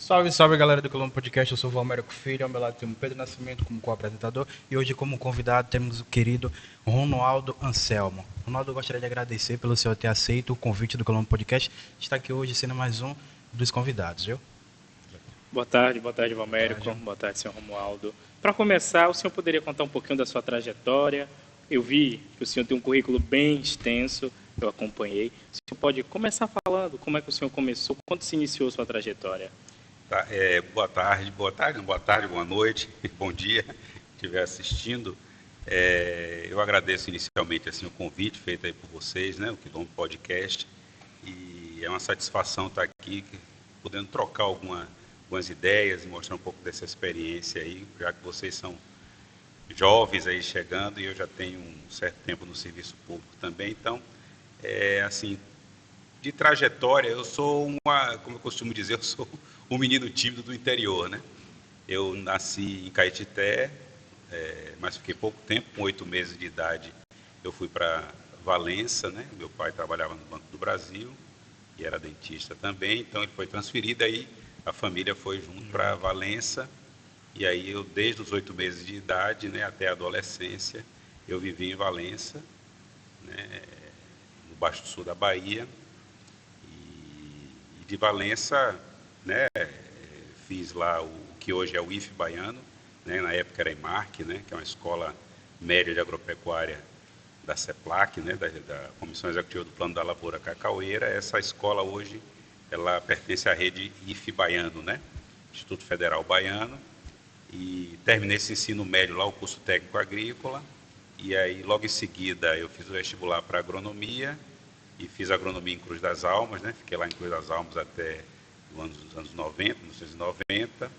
Salve, salve galera do Colombo Podcast, eu sou o Valmérico Filho, ao meu lado temos Pedro Nascimento como co-apresentador e hoje como convidado temos o querido Ronaldo Anselmo. Ronaldo, eu gostaria de agradecer pelo senhor ter aceito o convite do Colombo Podcast, está aqui hoje sendo mais um dos convidados, viu? Boa tarde, Valmérico. Boa tarde, senhor Romualdo. Para começar, o senhor poderia contar um pouquinho da sua trajetória? Eu vi que o senhor tem um currículo bem extenso, eu acompanhei. O senhor pode começar falando como é que o senhor começou, quando se iniciou sua trajetória? Tá, boa tarde, boa noite, bom dia, quem estiver assistindo. Eu agradeço inicialmente assim, o convite feito aí por vocês, né, o Quilombo Podcast, e é uma satisfação estar aqui, podendo trocar algumas ideias e mostrar um pouco dessa experiência aí, já que vocês são jovens aí chegando e eu já tenho um certo tempo no serviço público também, então, assim, de trajetória, eu sou como eu costumo dizer, eu sou um menino tímido do interior, né? Eu nasci em Caetité, mas fiquei pouco tempo, com 8 meses de idade, eu fui para Valença, né? Meu pai trabalhava no Banco do Brasil e era dentista também, então ele foi transferido, aí a família foi junto para Valença, e aí eu, desde os 8 meses de idade, né, até a adolescência, eu vivi em Valença, né, no Baixo Sul da Bahia, e de Valença, né, fiz lá o que hoje é o IF Baiano, né, na época era EMARC, né, que é uma escola média de agropecuária da CEPLAC, né, da Comissão Executiva do Plano da Lavoura Cacaueira. Essa escola hoje, ela pertence à rede IF Baiano, né, Instituto Federal Baiano, e terminei esse ensino médio lá, o curso técnico agrícola, e aí logo em seguida eu fiz o vestibular para agronomia, e fiz agronomia em Cruz das Almas, né, fiquei lá em Cruz das Almas até os anos 90, 1990,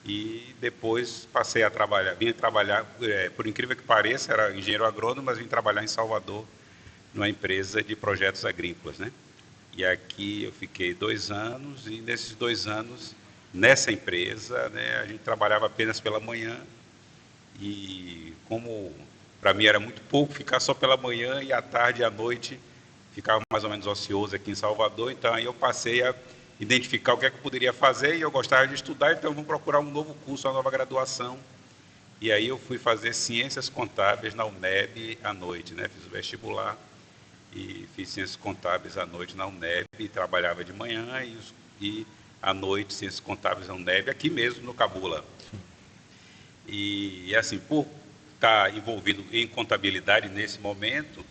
e depois passei a trabalhar, vim trabalhar, por incrível que pareça, era engenheiro agrônomo, mas vim trabalhar em Salvador, numa empresa de projetos agrícolas, né? E aqui eu fiquei 2 anos, e nesses 2 anos, nessa empresa, né, a gente trabalhava apenas pela manhã, e como para mim era muito pouco ficar só pela manhã, e à tarde e à noite ficava mais ou menos ocioso aqui em Salvador, então aí eu passei a identificar o que é que eu poderia fazer, e eu gostava de estudar, então vou procurar um novo curso, uma nova graduação. E aí eu fui fazer Ciências Contábeis na UNEB à noite, né? Fiz o vestibular e fiz Ciências Contábeis à noite na UNEB, e trabalhava de manhã e à noite Ciências Contábeis na UNEB, aqui mesmo no Cabula. E assim, por estar envolvido em contabilidade nesse momento,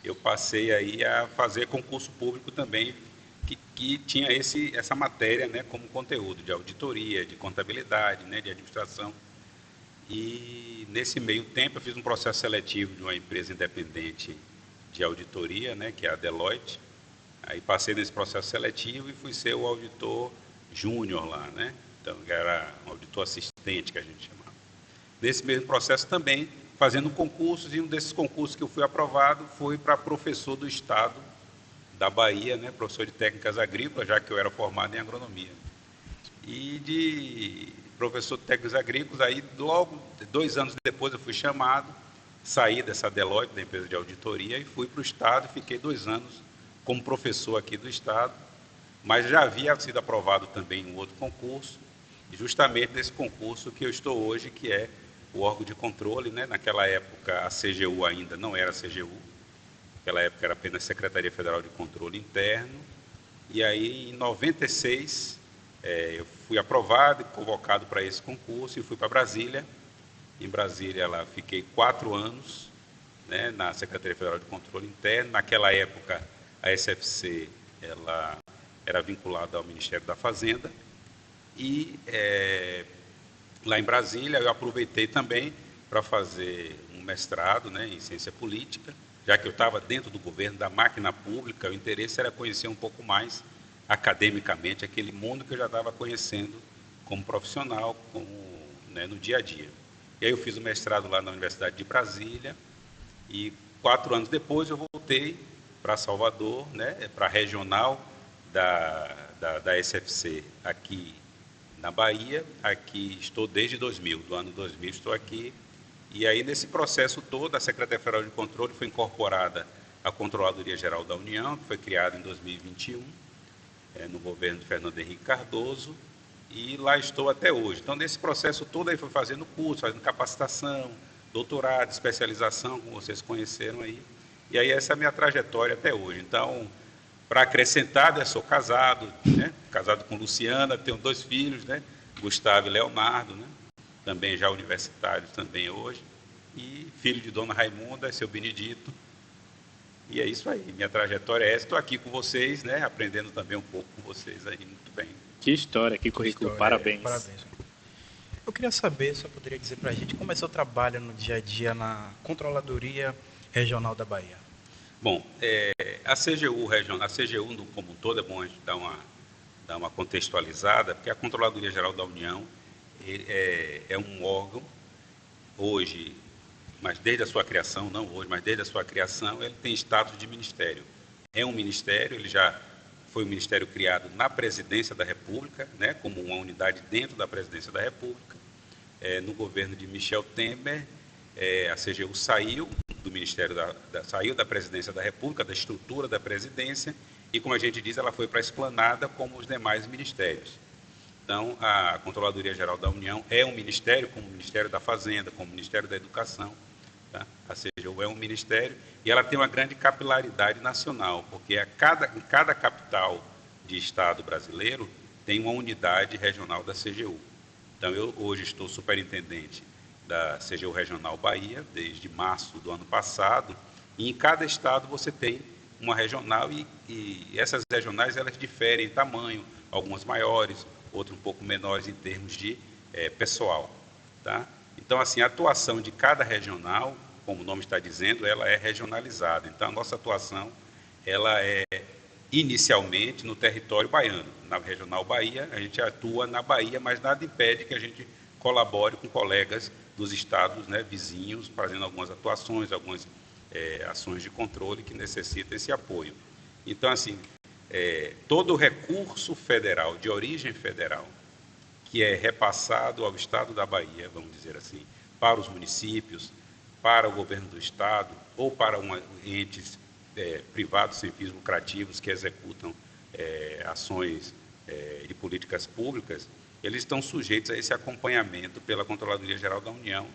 eu passei aí a fazer concurso público também, que tinha essa matéria, né, como conteúdo de auditoria, de contabilidade, né, de administração. E nesse meio tempo eu fiz um processo seletivo de uma empresa independente de auditoria, né, que é a Deloitte. Aí passei nesse processo seletivo e fui ser o auditor júnior lá, né? Então era um auditor assistente que a gente chamava. Nesse mesmo processo também fazendo concursos, e um desses concursos que eu fui aprovado foi para professor do Estado da Bahia, né, professor de técnicas agrícolas, já que eu era formado em agronomia. E de professor de técnicas agrícolas, aí logo 2 anos depois eu fui chamado, saí dessa Deloitte, da empresa de auditoria, e fui para o Estado, e fiquei 2 anos como professor aqui do Estado, mas já havia sido aprovado também um outro concurso, justamente nesse concurso que eu estou hoje, que é o órgão de controle, né? Naquela época a CGU ainda não era CGU, naquela época era apenas Secretaria Federal de Controle Interno, e aí em 96 eu fui aprovado e convocado para esse concurso e fui para Brasília. Em Brasília lá fiquei 4 anos, né, na Secretaria Federal de Controle Interno. Naquela época a SFC ela era vinculada ao Ministério da Fazenda, e lá em Brasília eu aproveitei também para fazer um mestrado, né, em ciência política, já que eu estava dentro do governo, da máquina pública. O interesse era conhecer um pouco mais academicamente aquele mundo que eu já estava conhecendo como profissional, né, no dia a dia. E aí eu fiz o mestrado lá na Universidade de Brasília, e 4 anos depois eu voltei para Salvador, né, para a regional da SFC aqui na Bahia. Aqui estou desde 2000, do ano 2000 estou aqui. E aí nesse processo todo a Secretaria Federal de Controle foi incorporada à Controladoria Geral da União, que foi criada em 2021, no governo de Fernando Henrique Cardoso, e lá estou até hoje. Então, nesse processo todo aí foi fazendo curso, fazendo capacitação, doutorado, especialização, como vocês conheceram aí. E aí essa é a minha trajetória até hoje. Então, para acrescentar, eu sou casado, né? Casado com Luciana, tenho 2 filhos, né? Gustavo e Leonardo, né? Também já universitários também hoje. E filho de Dona Raimunda, seu Benedito. E é isso aí, minha trajetória é essa. Estou aqui com vocês, né? Aprendendo também um pouco com vocês aí, muito bem. Que história, que currículo, parabéns. Parabéns. Eu queria saber, só poderia dizer para a gente, como é seu trabalho no dia a dia na Controladoria Regional da Bahia? Bom, a CGU regional, a CGU como um todo, é bom a gente dar uma contextualizada, porque a Controladoria Geral da União é um órgão, hoje, mas desde a sua criação, não hoje, mas desde a sua criação, ele tem status de ministério. É um ministério, ele já foi um ministério criado na Presidência da República, né, como uma unidade dentro da Presidência da República. No governo de Michel Temer, a CGU saiu do Ministério saiu da Presidência da República, da estrutura da Presidência, e, como a gente diz, ela foi para a esplanada como os demais ministérios. Então, a Controladoria Geral da União é um ministério, como o Ministério da Fazenda, como o Ministério da Educação. Tá? A CGU é um ministério e ela tem uma grande capilaridade nacional, porque em cada capital de estado brasileiro tem uma unidade regional da CGU. Então, eu hoje estou superintendente da CGU Regional Bahia, desde março do ano passado, e em cada estado você tem uma regional e essas regionais elas diferem em tamanho, algumas maiores, outras um pouco menores em termos de pessoal. Tá? Então, assim, a atuação de cada regional, como o nome está dizendo, ela é regionalizada. Então, a nossa atuação ela é inicialmente no território baiano. Na Regional Bahia, a gente atua na Bahia, mas nada impede que a gente colabore com colegas dos estados, né, vizinhos, fazendo algumas atuações, algumas ações de controle que necessitam esse apoio. Então, assim, todo o recurso federal, de origem federal, que é repassado ao estado da Bahia, vamos dizer assim, para os municípios, para o governo do estado ou para entes privados sem fins lucrativos que executam ações de políticas públicas, eles estão sujeitos a esse acompanhamento pela Controladoria Geral da União,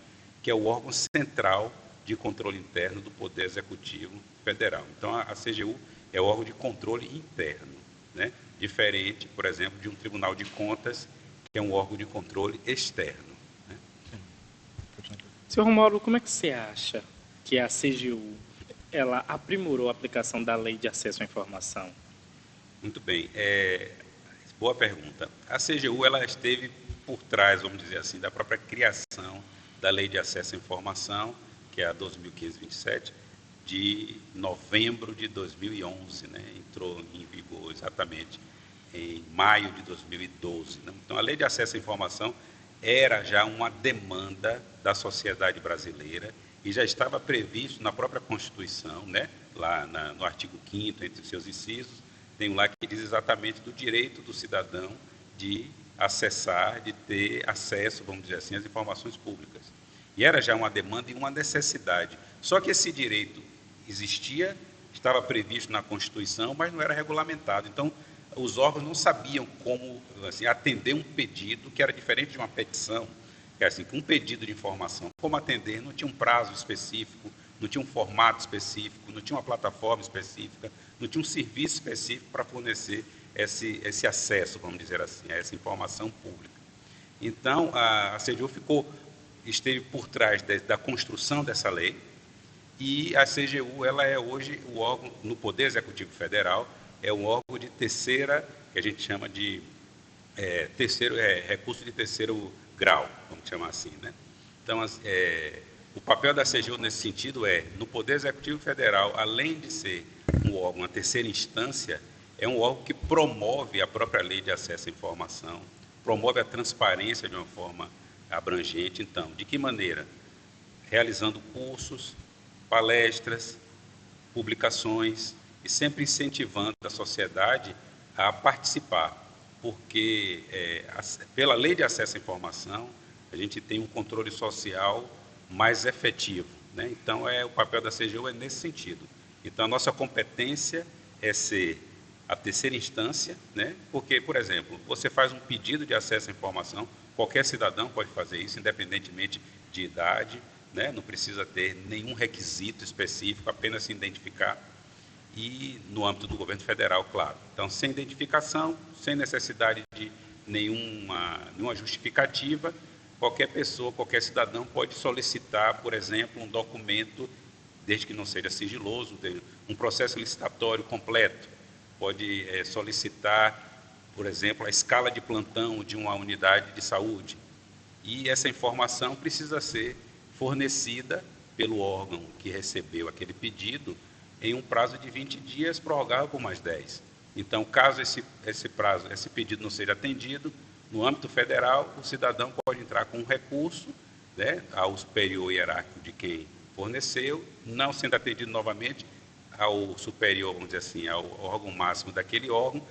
que é o órgão central de controle interno do Poder Executivo Federal. Então, a CGU é o órgão de controle interno, né? Diferente, por exemplo, de um Tribunal de Contas, que é um órgão de controle externo. Né? Senhor Romualdo, como é que você acha que a CGU ela aprimorou a aplicação da Lei de Acesso à Informação? Muito bem. Boa pergunta. A CGU ela esteve por trás, vamos dizer assim, da própria criação da Lei de Acesso à Informação, que é a 12.527, de novembro de 2011, né? Entrou em vigor exatamente em maio de 2012. Né? Então, a Lei de Acesso à Informação era já uma demanda da sociedade brasileira e já estava previsto na própria Constituição, né? Lá no artigo 5º, entre os seus incisos, tem um lá que diz exatamente do direito do cidadão de acessar, de ter acesso, vamos dizer assim, às informações públicas. E era já uma demanda e uma necessidade. Só que esse direito existia, estava previsto na Constituição, mas não era regulamentado. Então, os órgãos não sabiam como assim, atender um pedido que era diferente de uma petição, que é assim, um pedido de informação. Como atender? Não tinha um prazo específico, não tinha um formato específico, não tinha uma plataforma específica, não tinha um serviço específico para fornecer esse acesso, vamos dizer assim, a essa informação pública. Então, a CGU esteve por trás da construção dessa lei, e a CGU ela é hoje o órgão, no Poder Executivo Federal, é um órgão de terceira, que a gente chama de recurso de terceiro grau, vamos chamar assim, né? Então, o papel da CGU nesse sentido no Poder Executivo Federal, além de ser um órgão, uma terceira instância, é um órgão que promove a própria Lei de Acesso à Informação, promove a transparência de uma forma abrangente. Então, de que maneira? Realizando cursos, palestras, publicações e sempre incentivando a sociedade a participar, porque pela Lei de Acesso à Informação a gente tem um controle social mais efetivo, né? Então, o papel da CGU é nesse sentido. Então, a nossa competência é ser a terceira instância, né? Porque, por exemplo, você faz um pedido de acesso à informação, qualquer cidadão pode fazer isso, independentemente de idade, né? Não precisa ter nenhum requisito específico, apenas se identificar, e no âmbito do governo federal, claro. Então, sem identificação, sem necessidade de nenhuma justificativa, qualquer pessoa, qualquer cidadão pode solicitar, por exemplo, um documento, desde que não seja sigiloso, um processo licitatório completo, pode solicitar, por exemplo, a escala de plantão de uma unidade de saúde. E essa informação precisa ser fornecida pelo órgão que recebeu aquele pedido em um prazo de 20 dias, prorrogável por mais 10. Então, caso esse pedido não seja atendido, no âmbito federal, o cidadão pode entrar com um recurso, né, ao superior hierárquico de quem forneceu, não sendo atendido novamente ao superior, vamos dizer assim, ao órgão máximo daquele órgão.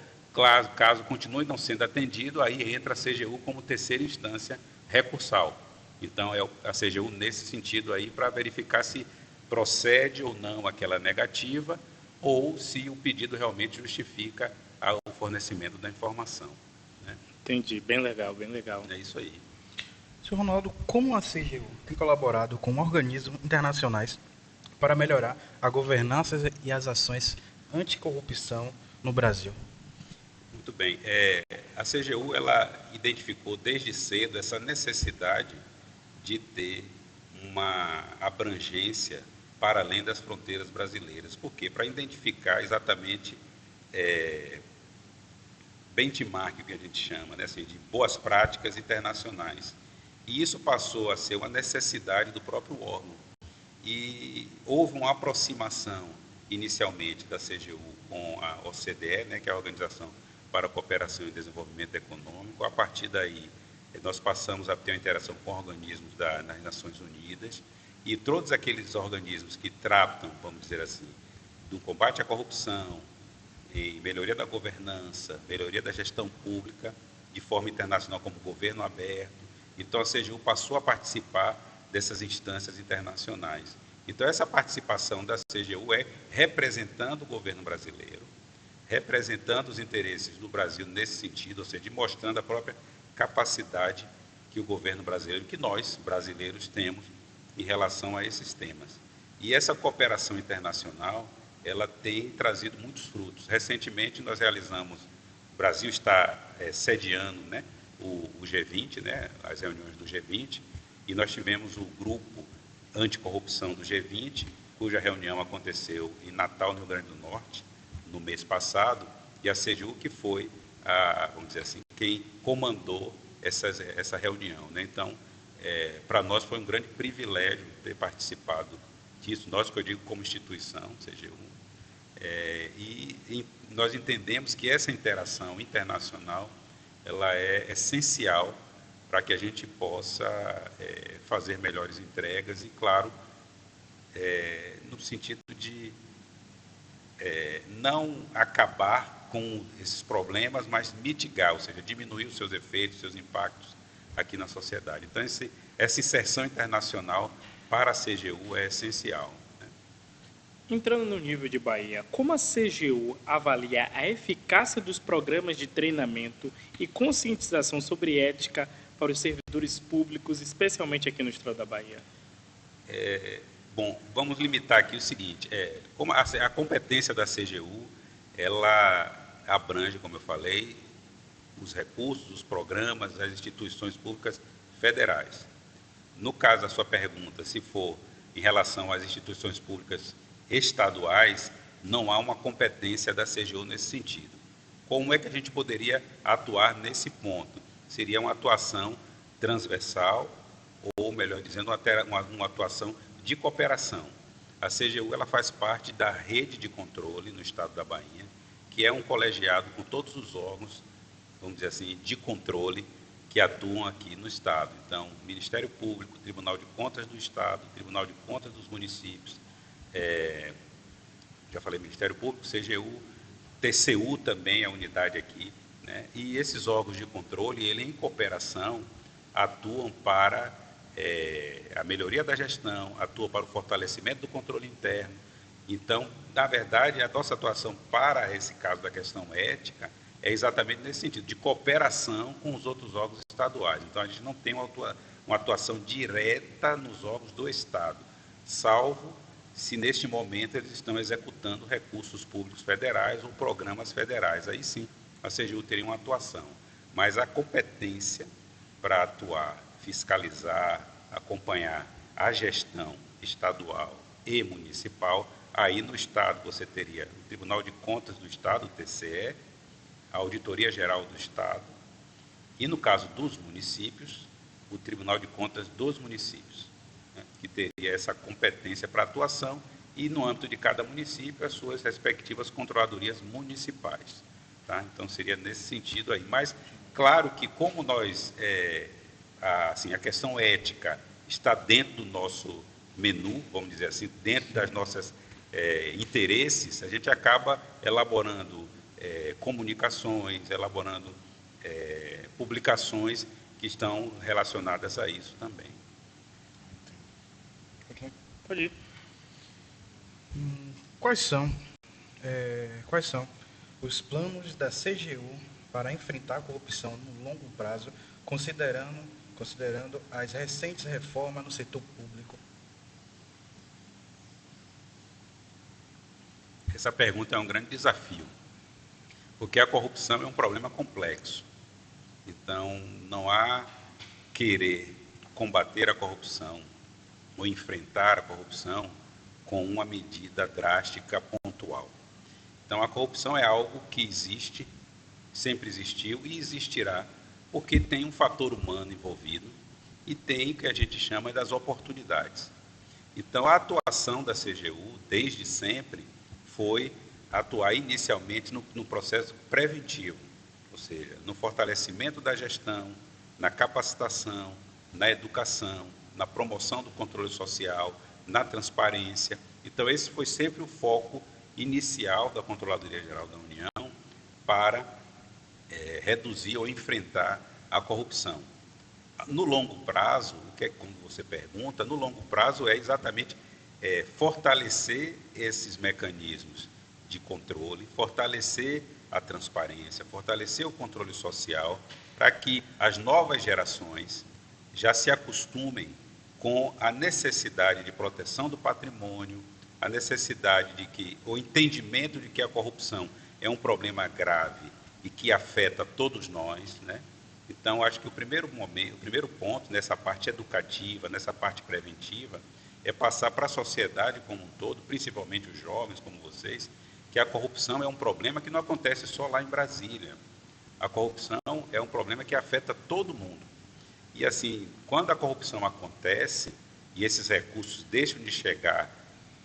Caso continue não sendo atendido, aí entra a CGU como terceira instância recursal. Então, é a CGU nesse sentido aí para verificar se procede ou não aquela negativa ou se o pedido realmente justifica o fornecimento da informação, né? Entendi, bem legal, bem legal. É isso aí. Senhor Ronaldo, como a CGU tem colaborado com organismos internacionais para melhorar a governança e as ações anticorrupção no Brasil? Muito bem. A CGU ela identificou desde cedo essa necessidade de ter uma abrangência para além das fronteiras brasileiras. Por quê? Para identificar exatamente benchmark, que a gente chama, né, assim, de boas práticas internacionais. E isso passou a ser uma necessidade do próprio órgão. E houve uma aproximação, inicialmente, da CGU com a OCDE, né, que é a Organização para a Cooperação e Desenvolvimento Econômico. A partir daí, nós passamos a ter uma interação com organismos das Nações Unidas, e todos aqueles organismos que tratam, vamos dizer assim, do combate à corrupção, em melhoria da governança, melhoria da gestão pública, de forma internacional, como governo aberto. Então, a CGU passou a participar dessas instâncias internacionais. Então, essa participação da CGU é representando o governo brasileiro, representando os interesses do Brasil nesse sentido, ou seja, mostrando a própria capacidade que o governo brasileiro, que nós, brasileiros, temos em relação a esses temas. E essa cooperação internacional, ela tem trazido muitos frutos. Recentemente, nós realizamos, o Brasil está sediando, né, o G20, né, as reuniões do G20, e nós tivemos o grupo anticorrupção do G20, cuja reunião aconteceu em Natal, no Rio Grande do Norte, no mês passado, e a CGU que foi, vamos dizer assim, quem comandou essa reunião, né? Então, para nós foi um grande privilégio ter participado disso, nós que eu digo como instituição, CGU, e nós entendemos que essa interação internacional ela é essencial para que a gente possa fazer melhores entregas e, claro, no sentido de não acabar com esses problemas, mas mitigar, ou seja, diminuir os seus efeitos, seus impactos aqui na sociedade. Então, essa inserção internacional para a CGU é essencial. Entrando no nível de Bahia, como a CGU avalia a eficácia dos programas de treinamento e conscientização sobre ética para os servidores públicos, especialmente aqui no estado da Bahia? Bom, vamos limitar aqui o seguinte, como a competência da CGU, ela abrange, como eu falei, os recursos, os programas, as instituições públicas federais. No caso da sua pergunta, se for em relação às instituições públicas estaduais, não há uma competência da CGU nesse sentido. Como é que a gente poderia atuar nesse ponto? Seria uma atuação transversal, ou melhor dizendo, uma atuação de cooperação. A CGU ela faz parte da rede de controle no estado da Bahia, que é um colegiado com todos os órgãos, vamos dizer assim, de controle que atuam aqui no estado. Então, Ministério Público, Tribunal de Contas do Estado, Tribunal de Contas dos municípios, já falei Ministério Público, CGU, TCU também é a unidade aqui, né? E esses órgãos de controle, ele em cooperação, atuam para a melhoria da gestão, atuam para o fortalecimento do controle interno Então, na verdade, a nossa atuação para esse caso da questão ética é exatamente nesse sentido, de cooperação com os outros órgãos estaduais. Então, a gente não tem uma atuação direta nos órgãos do Estado, salvo se neste momento eles estão executando recursos públicos federais ou programas federais. Aí sim, a CGU teria uma atuação. Mas a competência para atuar, fiscalizar, acompanhar a gestão estadual e municipal, aí no Estado você teria o Tribunal de Contas do Estado, o TCE, a Auditoria Geral do Estado, e no caso dos municípios, o Tribunal de Contas dos Municípios, né, que teria essa competência para atuação e, no âmbito de cada município, as suas respectivas controladorias municipais. Tá? Então, seria nesse sentido aí. Mas, claro que como nós, a questão ética está dentro do nosso menu, vamos dizer assim, dentro das nossas interesses, a gente acaba elaborando comunicações, elaborando publicações que estão relacionadas a isso também. Pode ir. Quais são os planos da CGU para enfrentar a corrupção no longo prazo, considerando as recentes reformas no setor público? Essa pergunta é um grande desafio, porque a corrupção é um problema complexo. Então, não há querer combater a corrupção ou enfrentar a corrupção com uma medida drástica pontual. Então, a corrupção é algo que existe, sempre existiu e existirá, porque tem um fator humano envolvido e tem o que a gente chama das oportunidades. Então, a atuação da CGU, desde sempre, foi atuar inicialmente no processo preventivo, ou seja, no fortalecimento da gestão, na capacitação, na educação, na promoção do controle social, na transparência. Então, esse foi sempre o foco inicial da Controladoria Geral da União para reduzir ou enfrentar a corrupção. No longo prazo, o que é como você pergunta, no longo prazo é exatamente fortalecer esses mecanismos de controle, fortalecer a transparência, fortalecer o controle social, para que as novas gerações já se acostumem com a necessidade de proteção do patrimônio, a necessidade de que, o entendimento de que a corrupção é um problema grave e que afeta todos nós, né? Então, acho que o primeiro ponto nessa parte educativa, nessa parte preventiva, é passar para a sociedade como um todo, principalmente os jovens como vocês, que a corrupção é um problema que não acontece só lá em Brasília. A corrupção é um problema que afeta todo mundo. E assim, quando a corrupção acontece e esses recursos deixam de chegar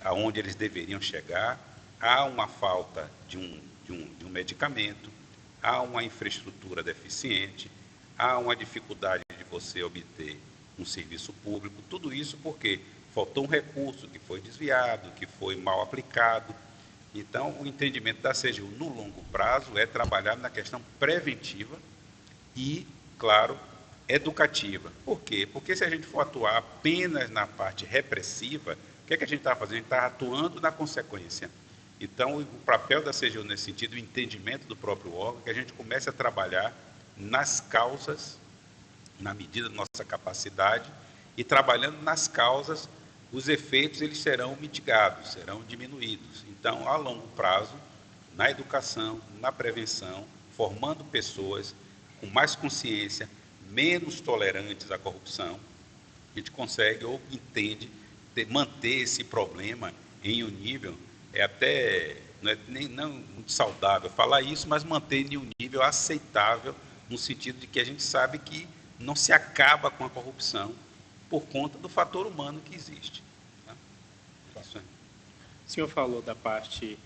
aonde eles deveriam chegar, há uma falta de um medicamento, há uma infraestrutura deficiente, há uma dificuldade de você obter um serviço público, tudo isso porque faltou um recurso que foi desviado, que foi mal aplicado. Então, o entendimento da CGU no longo prazo é trabalhar na questão preventiva e, claro, educativa. Por quê? Porque se a gente for atuar apenas na parte repressiva, o que é que a gente está fazendo? A gente está atuando na consequência. Então, o papel da CGU nesse sentido, o entendimento do próprio órgão, é que a gente comece a trabalhar nas causas, na medida da nossa capacidade, e trabalhando nas causas, os efeitos eles serão mitigados, serão diminuídos. Então, a longo prazo, na educação, na prevenção, formando pessoas com mais consciência, menos tolerantes à corrupção, a gente consegue ou entende manter esse problema em um nível, não muito saudável falar isso, mas manter em um nível aceitável, no sentido de que a gente sabe que não se acaba com a corrupção por conta do fator humano que existe. Tá? Isso aí. O senhor falou da parte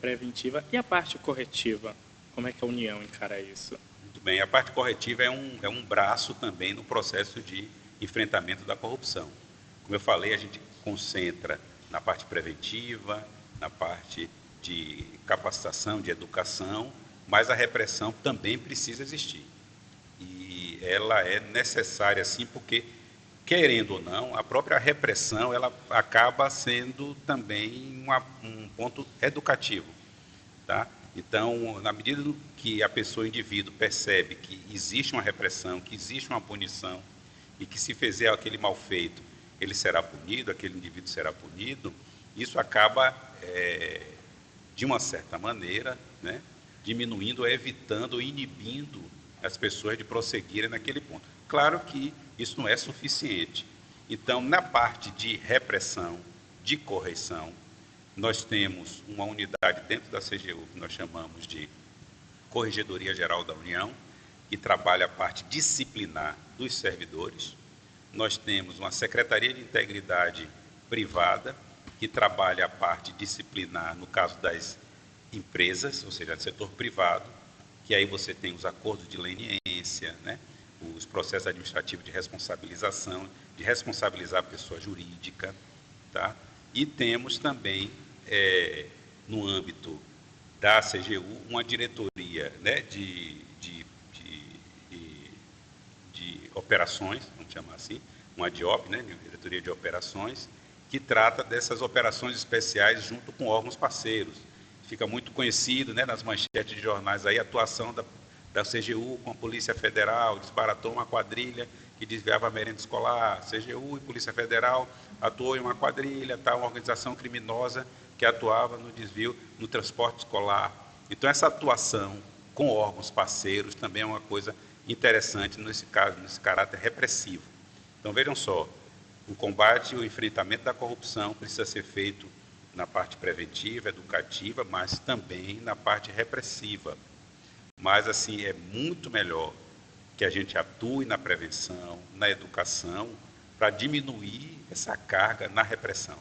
preventiva e a parte corretiva. Como é que a União encara isso? Muito bem. A parte corretiva é um braço também no processo de enfrentamento da corrupção. Como eu falei, a gente concentra na parte preventiva, na parte de capacitação, de educação, mas a repressão também precisa existir. E ela é necessária, sim, porque querendo ou não, a própria repressão ela acaba sendo também um ponto educativo, tá? Então, na medida que a pessoa, o indivíduo, percebe que existe uma repressão, que existe uma punição, e que se fizer aquele mal feito, ele será punido, aquele indivíduo será punido, isso acaba, de uma certa maneira, né, diminuindo, evitando, inibindo as pessoas de prosseguirem naquele ponto. Claro que isso não é suficiente. Então, na parte de repressão, de correção, nós temos uma unidade dentro da CGU que nós chamamos de Corregedoria Geral da União, que trabalha a parte disciplinar dos servidores. Nós temos uma Secretaria de Integridade Privada, que trabalha a parte disciplinar no caso das empresas, ou seja, do setor privado, que aí você tem os acordos de leniência, né? Os processos administrativos de responsabilização, de responsabilizar a pessoa jurídica, tá? E temos também, no âmbito da CGU, uma diretoria, né, de operações, vamos chamar assim, uma DIOP, né, diretoria de operações, que trata dessas operações especiais junto com órgãos parceiros. Fica muito conhecido, né, nas manchetes de jornais aí, a atuação da CGU com a Polícia Federal, desbaratou uma quadrilha que desviava a merenda escolar. CGU e Polícia Federal atuou em uma quadrilha, tá, uma organização criminosa que atuava no desvio no transporte escolar. Então, essa atuação com órgãos parceiros também é uma coisa interessante nesse caso, nesse caráter repressivo. Então, vejam só, o combate e o enfrentamento da corrupção precisa ser feito na parte preventiva, educativa, mas também na parte repressiva. Mas, assim, é muito melhor que a gente atue na prevenção, na educação, para diminuir essa carga na repressão.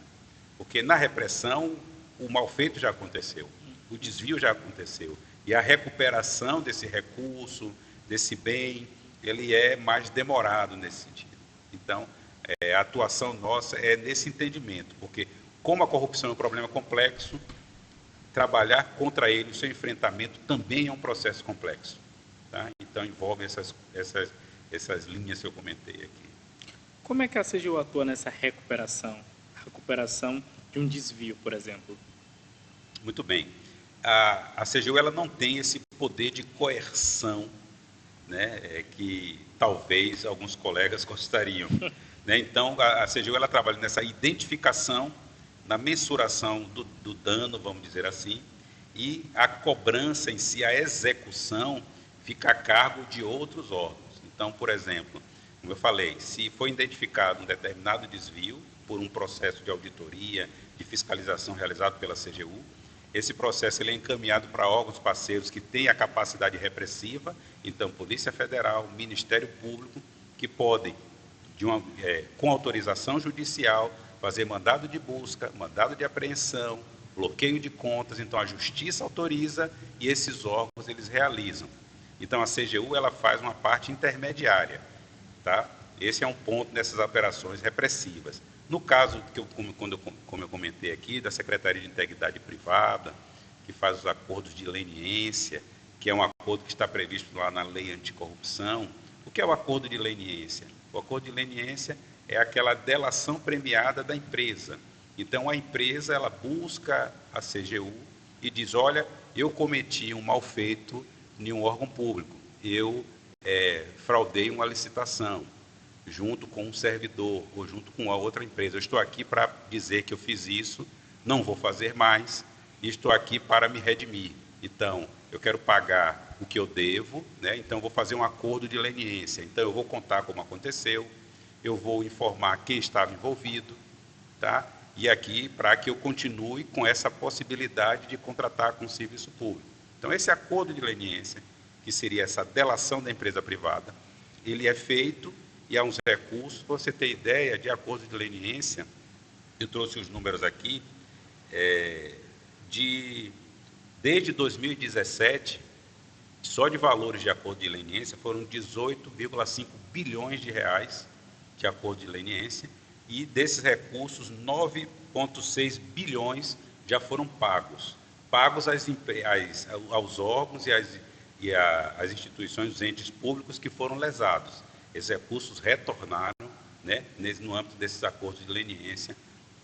Porque na repressão, o mal feito já aconteceu, o desvio já aconteceu, e a recuperação desse recurso, desse bem, ele é mais demorado nesse sentido. Então, a atuação nossa é nesse entendimento, porque como a corrupção é um problema complexo, trabalhar contra ele, o seu enfrentamento também é um processo complexo. Tá? Então, envolve essas linhas que eu comentei aqui. Como é que a CGU atua nessa recuperação? Recuperação de um desvio, por exemplo? Muito bem. A CGU ela não tem esse poder de coerção, né, que talvez alguns colegas gostariam. Né? Então, a CGU ela trabalha nessa identificação, na mensuração do dano, vamos dizer assim, e a cobrança em si, a execução, fica a cargo de outros órgãos. Então, por exemplo, como eu falei, se foi identificado um determinado desvio por um processo de auditoria, de fiscalização realizado pela CGU, esse processo ele é encaminhado para órgãos parceiros que têm a capacidade repressiva, então Polícia Federal, Ministério Público, que podem, com autorização judicial, fazer mandado de busca, mandado de apreensão, bloqueio de contas. Então a Justiça autoriza e esses órgãos eles realizam. Então a CGU ela faz uma parte intermediária, tá? Esse é um ponto nessas operações repressivas. No caso como eu comentei aqui, da Secretaria de Integridade Privada, que faz os acordos de leniência, que é um acordo que está previsto lá na Lei Anticorrupção. O que é o acordo de leniência? O acordo de leniência é aquela delação premiada da empresa. Então, a empresa ela busca a CGU e diz, olha, eu cometi um mal feito em um órgão público, eu fraudei uma licitação, junto com um servidor ou junto com a outra empresa. Eu estou aqui para dizer que eu fiz isso, não vou fazer mais, e estou aqui para me redimir. Então, eu quero pagar o que eu devo, né? Então, vou fazer um acordo de leniência. Então, eu vou contar como aconteceu, eu vou informar quem estava envolvido, tá? E aqui, para que eu continue com essa possibilidade de contratar com o serviço público. Então, esse acordo de leniência, que seria essa delação da empresa privada, ele é feito e há uns recursos. Para você ter ideia, de acordo de leniência, eu trouxe os números aqui, desde 2017, só de valores de acordo de leniência, foram 18,5 bilhões de reais de acordo de leniência, e desses recursos, 9,6 bilhões já foram pagos aos órgãos e às instituições, os entes públicos que foram lesados. Esses recursos retornaram né, no âmbito desses acordos de leniência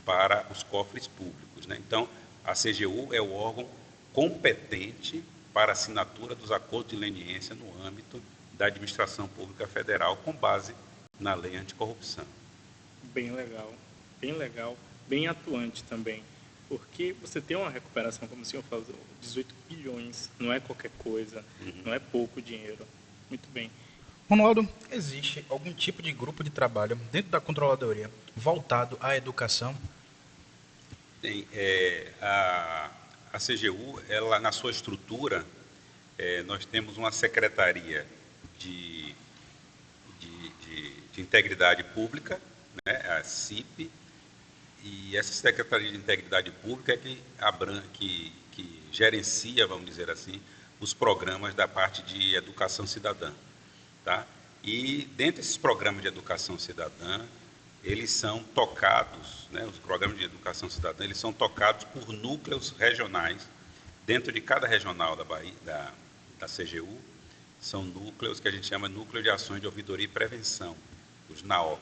para os cofres públicos, né? Então, a CGU é o órgão competente para a assinatura dos acordos de leniência no âmbito da administração pública federal, com base na lei anticorrupção. Bem legal, bem atuante também. Porque você tem uma recuperação, como o senhor falou, 18 bilhões, não é qualquer coisa, não é pouco dinheiro. Muito bem. Ronaldo, existe algum tipo de grupo de trabalho dentro da controladoria voltado à educação? Tem, a CGU, ela, na sua estrutura, nós temos uma secretaria de integridade pública, né, a CIP, e essa Secretaria de Integridade Pública é que gerencia, vamos dizer assim, os programas da parte de educação cidadã. Tá? E dentro desses programas de educação cidadã, eles são tocados, né, os programas de educação cidadã, eles são tocados por núcleos regionais. Dentro de cada regional da Bahia, da CGU, são núcleos que a gente chama Núcleo de Ações de Ouvidoria e Prevenção, os NAOP.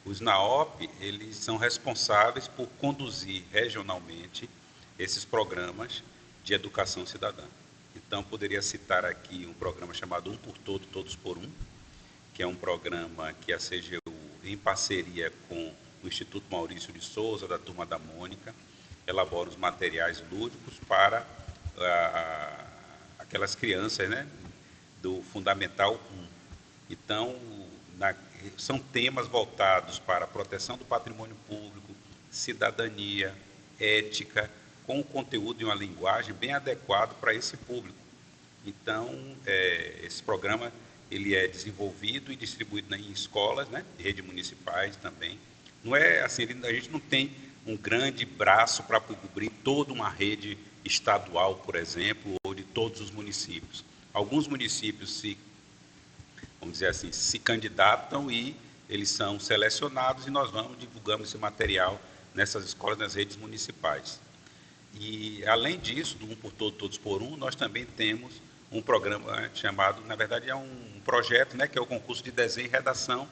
Os NAOP, eles são responsáveis por conduzir regionalmente esses programas de educação cidadã. Então, poderia citar aqui um programa chamado Um por Todo, Todos por Um, que é um programa que a CGU, em parceria com o Instituto Maurício de Souza, da Turma da Mônica, elabora os materiais lúdicos para aquelas crianças, né, do Fundamental 1. Então, são temas voltados para a proteção do patrimônio público, cidadania, ética, com um conteúdo e uma linguagem bem adequado para esse público. Então, esse programa ele é desenvolvido e distribuído em escolas, né, rede municipais também. Não é assim, a gente não tem um grande braço para cobrir toda uma rede estadual, por exemplo, ou de todos os municípios. Alguns municípios vamos dizer assim, se candidatam e eles são selecionados e nós divulgamos esse material nessas escolas, nas redes municipais. E, além disso, do Um por Todo, Todos por Um, nós também temos um programa chamado, na verdade, é um projeto, né, que é o concurso de desenho e redação,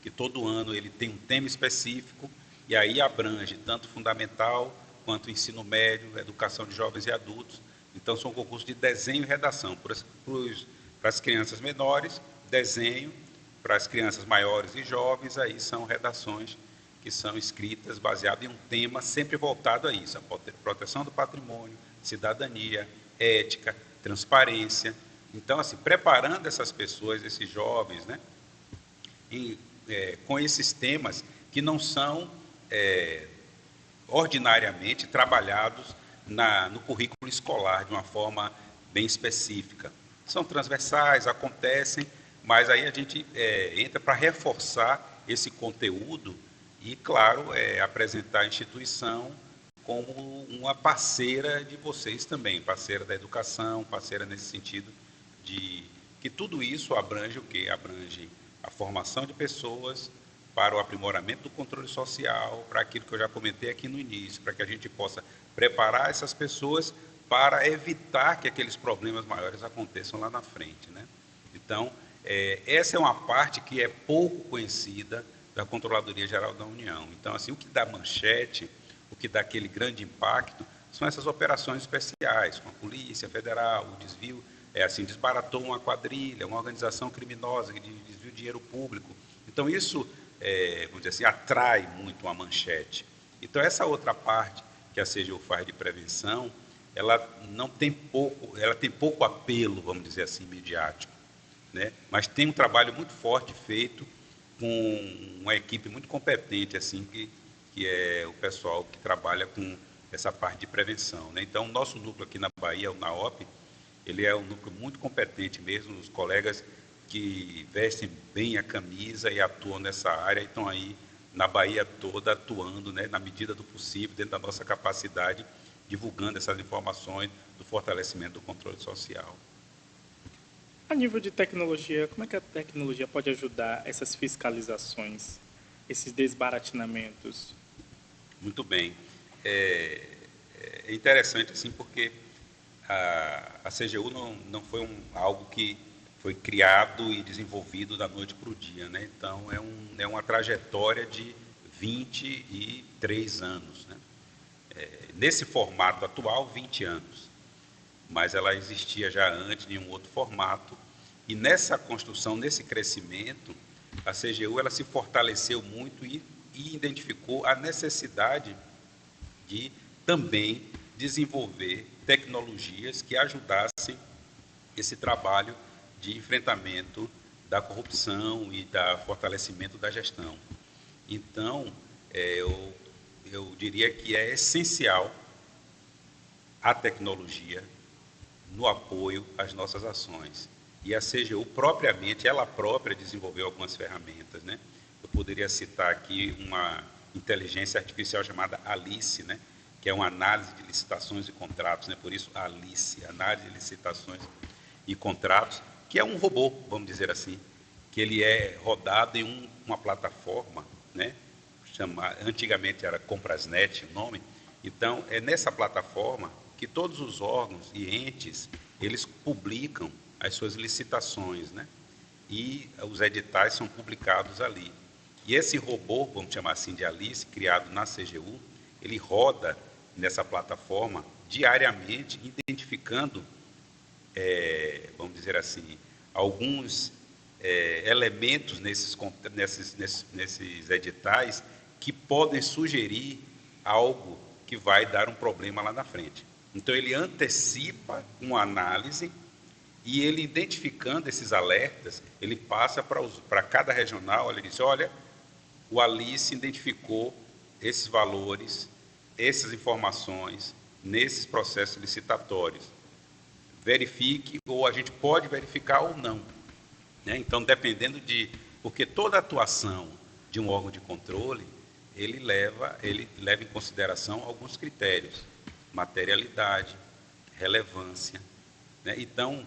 que todo ano ele tem um tema específico e aí abrange tanto fundamental quanto ensino médio, educação de jovens e adultos. Então, são concursos de desenho e redação para as crianças menores, desenho, para as crianças maiores e jovens, aí são redações que são escritas baseadas em um tema sempre voltado a isso, a proteção do patrimônio, cidadania, ética, transparência. Então, assim, preparando essas pessoas, esses jovens, né, com esses temas que não são ordinariamente trabalhados no currículo escolar de uma forma bem específica. São transversais, acontecem, mas aí a gente entra para reforçar esse conteúdo e, claro, apresentar a instituição como uma parceira de vocês também, parceira da educação, parceira nesse sentido de que tudo isso abrange o quê? Abrange a formação de pessoas para o aprimoramento do controle social, para aquilo que eu já comentei aqui no início, para que a gente possa preparar essas pessoas para evitar que aqueles problemas maiores aconteçam lá na frente, né? Então, essa é uma parte que é pouco conhecida da Controladoria Geral da União. Então, assim, o que dá manchete, o que dá aquele grande impacto, são essas operações especiais, com a Polícia Federal, o desvio, desbaratou uma quadrilha, uma organização criminosa que desvia o dinheiro público. Então, isso, vamos dizer assim, atrai muito a manchete. Então, essa outra parte que a CGU faz de prevenção, ela tem pouco apelo, vamos dizer assim, midiático, né? Mas tem um trabalho muito forte feito com uma equipe muito competente, assim, que é o pessoal que trabalha com essa parte de prevenção, né? Então, o nosso núcleo aqui na Bahia, o NAOP, ele é um núcleo muito competente mesmo, os colegas que vestem bem a camisa e atuam nessa área e estão aí na Bahia toda atuando, né, na medida do possível, dentro da nossa capacidade, divulgando essas informações do fortalecimento do controle social. A nível de tecnologia, como é que a tecnologia pode ajudar essas fiscalizações, esses desbaratinamentos? Muito bem. É interessante, assim, porque a CGU não foi algo que foi criado e desenvolvido da noite para o dia, né? Então, é uma trajetória de 23 anos, né? Nesse formato atual, 20 anos, mas ela existia já antes em um outro formato, e nessa construção, nesse crescimento, a CGU ela se fortaleceu muito e identificou a necessidade de também desenvolver tecnologias que ajudassem esse trabalho de enfrentamento da corrupção e da fortalecimento da gestão. Então, eu diria que é essencial a tecnologia no apoio às nossas ações. E a CGU, propriamente, ela própria desenvolveu algumas ferramentas, né? Eu poderia citar aqui uma inteligência artificial chamada Alice, né? Que é uma análise de licitações e contratos, né? Por isso, Alice, análise de licitações e contratos, que é um robô, vamos dizer assim, que ele é rodado em uma plataforma, né? Antigamente era Comprasnet o nome. Então, é nessa plataforma que todos os órgãos e entes, eles publicam as suas licitações, né? E os editais são publicados ali. E esse robô, vamos chamar assim de Alice, criado na CGU, ele roda nessa plataforma diariamente, identificando, vamos dizer assim, alguns elementos nesses editais que podem sugerir algo que vai dar um problema lá na frente. Então, ele antecipa uma análise e ele, identificando esses alertas, ele passa para cada regional, ele diz, olha, o Alice identificou esses valores, essas informações, nesses processos licitatórios. Verifique, ou a gente pode verificar ou não, né? Então, dependendo porque toda atuação de um órgão de controle, ele leva em consideração alguns critérios, materialidade, relevância, né? Então,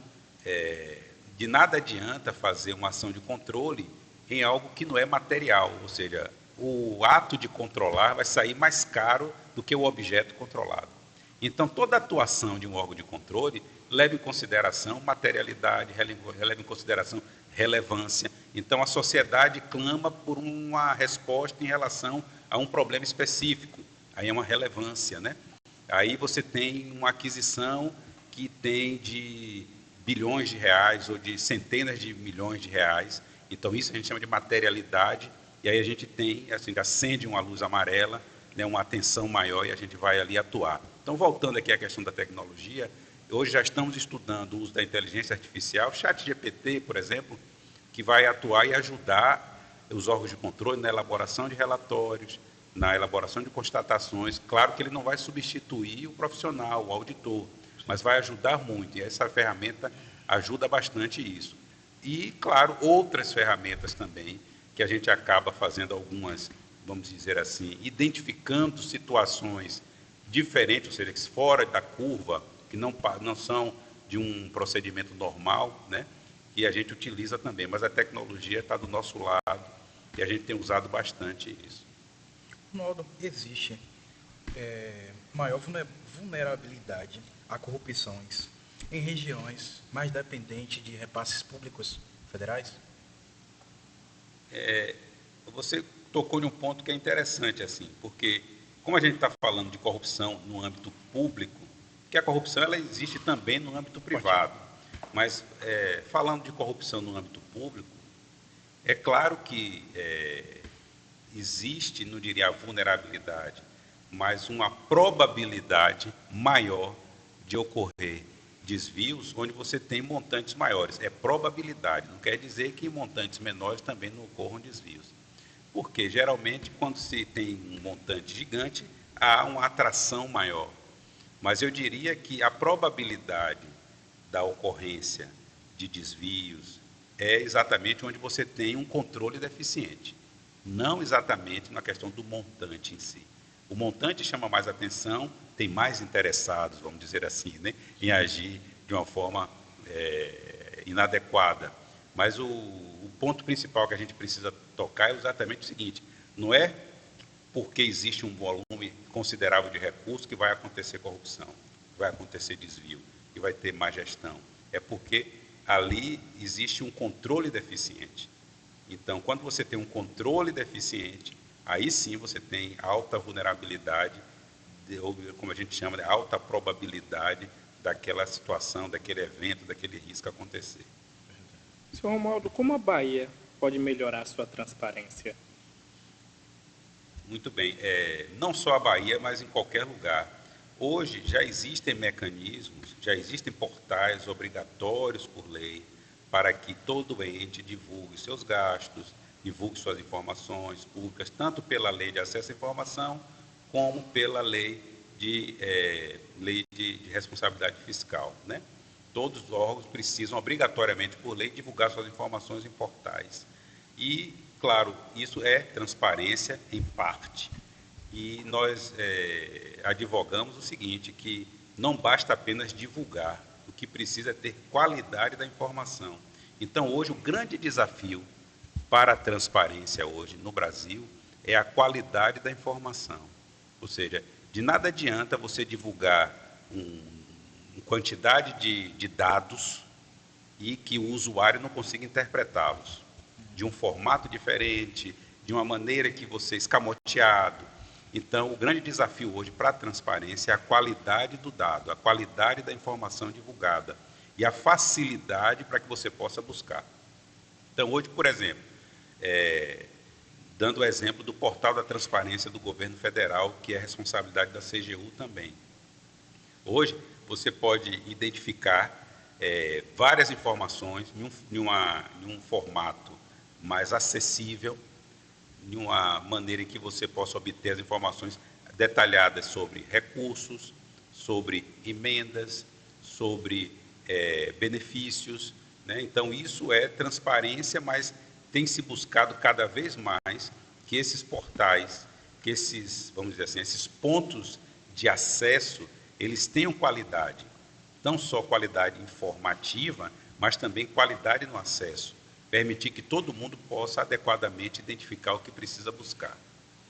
de nada adianta fazer uma ação de controle em algo que não é material, ou seja, o ato de controlar vai sair mais caro do que o objeto controlado. Então, toda atuação de um órgão de controle leva em consideração materialidade, leva em consideração relevância. Então, a sociedade clama por uma resposta em relação a um problema específico. Aí é uma relevância, né? Aí você tem uma aquisição que tem de bilhões de reais ou de centenas de milhões de reais. Então, isso a gente chama de materialidade. E aí a gente tem, assim, acende uma luz amarela, né, uma atenção maior e a gente vai ali atuar. Então, voltando aqui à questão da tecnologia, hoje já estamos estudando o uso da inteligência artificial, ChatGPT, por exemplo, que vai atuar e ajudar os órgãos de controle na elaboração de relatórios, na elaboração de constatações. Claro que ele não vai substituir o profissional, o auditor, mas vai ajudar muito, e essa ferramenta ajuda bastante isso. E, claro, outras ferramentas também, que a gente acaba fazendo algumas, vamos dizer assim, identificando situações diferentes, ou seja, fora da curva, que não são de um procedimento normal, né? E a gente utiliza também, mas a tecnologia está do nosso lado e a gente tem usado bastante isso. Ronaldo, existe maior vulnerabilidade a corrupções em regiões mais dependentes de repasses públicos federais? Você tocou em um ponto que é interessante, assim, porque como a gente está falando de corrupção no âmbito público, que a corrupção ela existe também no âmbito privado, mas falando de corrupção no âmbito público, é claro que existe, não diria a vulnerabilidade, mas uma probabilidade maior de ocorrer desvios onde você tem montantes maiores. É probabilidade, não quer dizer que em montantes menores também não ocorram desvios. Porque, geralmente, quando se tem um montante gigante, há uma atração maior. Mas eu diria que a probabilidade da ocorrência de desvios é exatamente onde você tem um controle deficiente, não exatamente na questão do montante em si. O montante chama mais atenção, tem mais interessados, vamos dizer assim, né, em agir de uma forma inadequada. Mas o ponto principal que a gente precisa tocar é exatamente o seguinte: não é porque existe um volume considerável de recursos que vai acontecer corrupção, vai acontecer desvio e vai ter má gestão. É porque ali existe um controle deficiente. Então, quando você tem um controle deficiente, aí sim você tem alta vulnerabilidade, ou como a gente chama, de alta probabilidade daquela situação, daquele evento, daquele risco acontecer. Senhor Romualdo, como a Bahia pode melhorar a sua transparência? Muito bem. Não só a Bahia, mas em qualquer lugar. Hoje já existem mecanismos, já existem portais obrigatórios por lei para que todo ente divulgue seus gastos, divulgue suas informações públicas, tanto pela lei de acesso à informação, como pela lei de responsabilidade fiscal, né? Todos os órgãos precisam, obrigatoriamente por lei, divulgar suas informações em portais. E, claro, isso é transparência em parte. E nós advogamos o seguinte, que não basta apenas divulgar, o que precisa é ter qualidade da informação. Então, hoje, o grande desafio para a transparência hoje no Brasil é a qualidade da informação. Ou seja, de nada adianta você divulgar uma quantidade de dados e que o usuário não consiga interpretá-los de um formato diferente, de uma maneira que você escamoteado. Então, o grande desafio hoje para a transparência é a qualidade do dado, a qualidade da informação divulgada e a facilidade para que você possa buscar. Então, hoje, por exemplo, dando o exemplo do portal da transparência do governo federal, que é responsabilidade da CGU também. Hoje, você pode identificar várias informações em um formato mais acessível, de uma maneira em que você possa obter as informações detalhadas sobre recursos, sobre emendas, sobre benefícios, né? Então, isso é transparência, mas tem se buscado cada vez mais que esses portais, que esses, vamos dizer assim, esses pontos de acesso, eles tenham qualidade, não só qualidade informativa, mas também qualidade no acesso, permitir que todo mundo possa adequadamente identificar o que precisa buscar.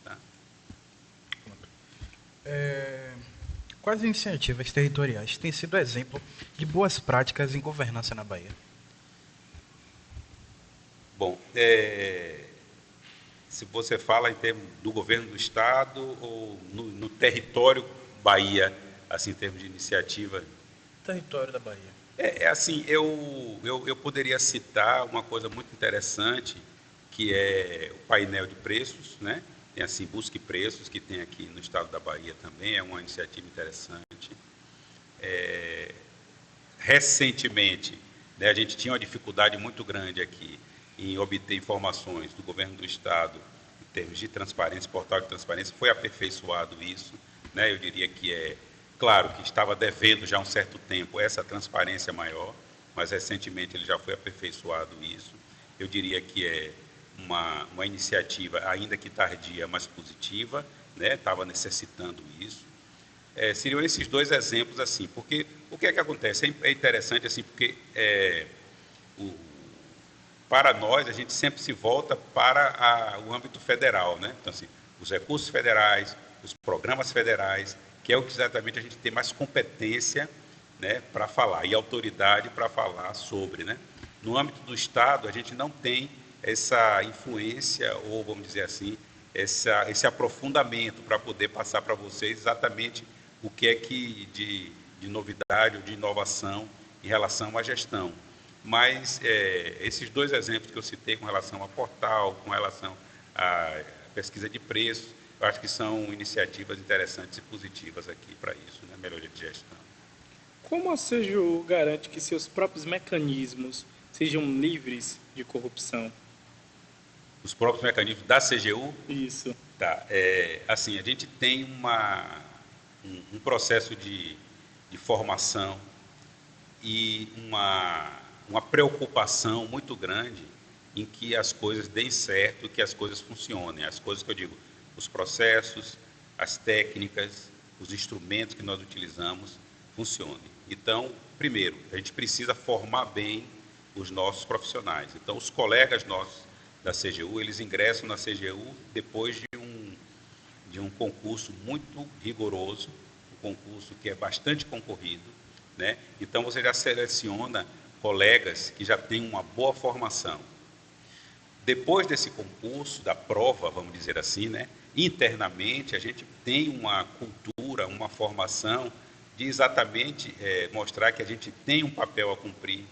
Tá? Quais iniciativas territoriais têm sido exemplo de boas práticas em governança na Bahia? Bom, se você fala em termos do governo do Estado ou no território Bahia, assim, em termos de iniciativa? Território da Bahia. Assim, eu poderia citar uma coisa muito interessante, que é o painel de preços, né? Tem assim, Busque Preços, que tem aqui no estado da Bahia também, é uma iniciativa interessante. Recentemente, né, a gente tinha uma dificuldade muito grande aqui em obter informações do governo do estado em termos de transparência, portal de transparência, foi aperfeiçoado isso, né? Eu diria que claro que estava devendo já há um certo tempo essa transparência maior, mas recentemente ele já foi aperfeiçoado isso. Eu diria que é uma iniciativa, ainda que tardia, mas positiva, né? Estava necessitando isso. Seriam esses dois exemplos, assim, porque o que é que acontece? É interessante, assim, porque para nós, a gente sempre se volta para o âmbito federal, né? Então, assim, os recursos federais, os programas federais, que é o que exatamente a gente tem mais competência, né, para falar, e autoridade para falar sobre, né? No âmbito do Estado, a gente não tem essa influência, ou vamos dizer assim, esse aprofundamento para poder passar para vocês exatamente o que é que de novidade ou de inovação em relação à gestão. Mas esses dois exemplos que eu citei com relação ao portal, com relação à pesquisa de preços, eu acho que são iniciativas interessantes e positivas aqui para isso, né? Melhoria de gestão. Como a CGU garante que seus próprios mecanismos sejam livres de corrupção? Os próprios mecanismos da CGU? Isso. Tá. Assim, a gente tem um processo de formação e uma preocupação muito grande em que as coisas deem certo, que as coisas funcionem. As coisas que eu digo, os processos, as técnicas, os instrumentos que nós utilizamos funcionem. Então, primeiro, a gente precisa formar bem os nossos profissionais. Então, os colegas nossos da CGU, eles ingressam na CGU depois de um concurso muito rigoroso, um concurso que é bastante concorrido, né? Então, você já seleciona colegas que já têm uma boa formação. Depois desse concurso, da prova, vamos dizer assim, né, internamente a gente tem uma cultura, uma formação de exatamente mostrar que a gente tem um papel a cumprir.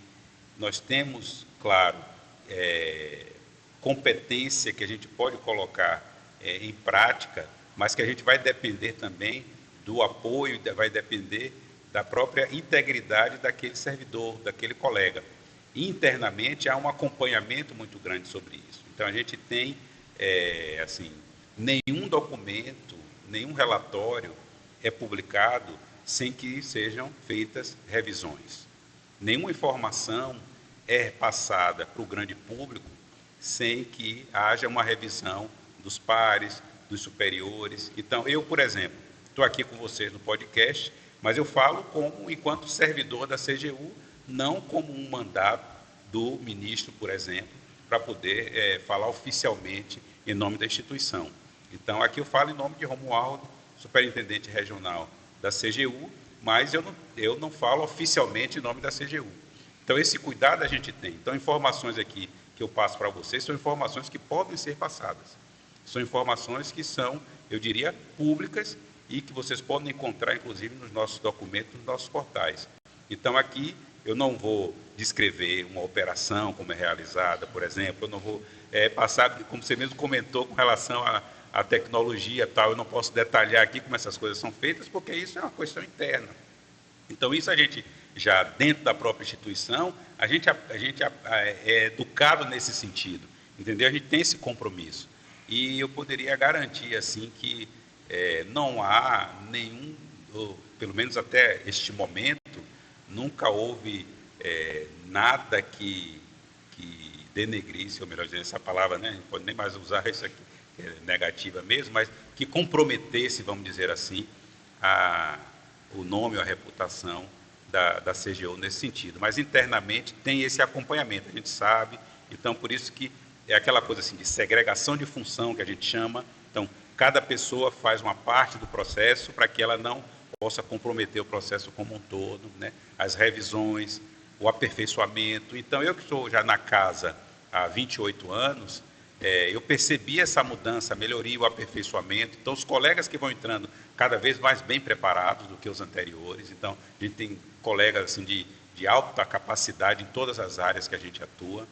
Nós temos, claro, competência que a gente pode colocar em prática, mas que a gente vai depender também do apoio, vai depender da própria integridade daquele servidor, daquele colega. Internamente há um acompanhamento muito grande sobre isso. Então a gente tem, assim, nenhum documento, nenhum relatório é publicado sem que sejam feitas revisões. Nenhuma informação é passada para o grande público sem que haja uma revisão dos pares, dos superiores. Então, eu, por exemplo, estou aqui com vocês no podcast, mas eu falo como enquanto servidor da CGU, não como um mandato do ministro, por exemplo, para poder falar oficialmente em nome da instituição. Então, aqui eu falo em nome de Romualdo, superintendente regional da CGU, mas eu não falo oficialmente em nome da CGU. Então, esse cuidado a gente tem. Então, informações aqui que eu passo para vocês são informações que podem ser passadas. São informações que são, eu diria, públicas e que vocês podem encontrar, inclusive, nos nossos documentos, nos nossos portais. Então, aqui eu não vou descrever uma operação, como é realizada, por exemplo, eu não vou passar, como você mesmo comentou, com relação à tecnologia tal, eu não posso detalhar aqui como essas coisas são feitas, porque isso é uma questão interna. Então, isso a gente, já dentro da própria instituição, a gente é educado nesse sentido, entendeu? A gente tem esse compromisso. E eu poderia garantir, assim, que não há nenhum, ou, pelo menos até este momento, nunca houve nada que denegrisse, ou melhor dizendo, essa palavra, né, não pode nem mais usar isso aqui, é negativa mesmo, mas que comprometesse, vamos dizer assim, o nome ou a reputação da CGU nesse sentido. Mas internamente tem esse acompanhamento, a gente sabe, então por isso que é aquela coisa assim de segregação de função que a gente chama. Então, cada pessoa faz uma parte do processo para que ela não possa comprometer o processo como um todo, né? As revisões, o aperfeiçoamento. Então, eu que estou já na casa há 28 anos, eu percebi essa mudança, a melhoria, o aperfeiçoamento. Então, os colegas que vão entrando cada vez mais bem preparados do que os anteriores. Então, a gente tem colegas assim, de alta capacidade em todas as áreas que a gente atua.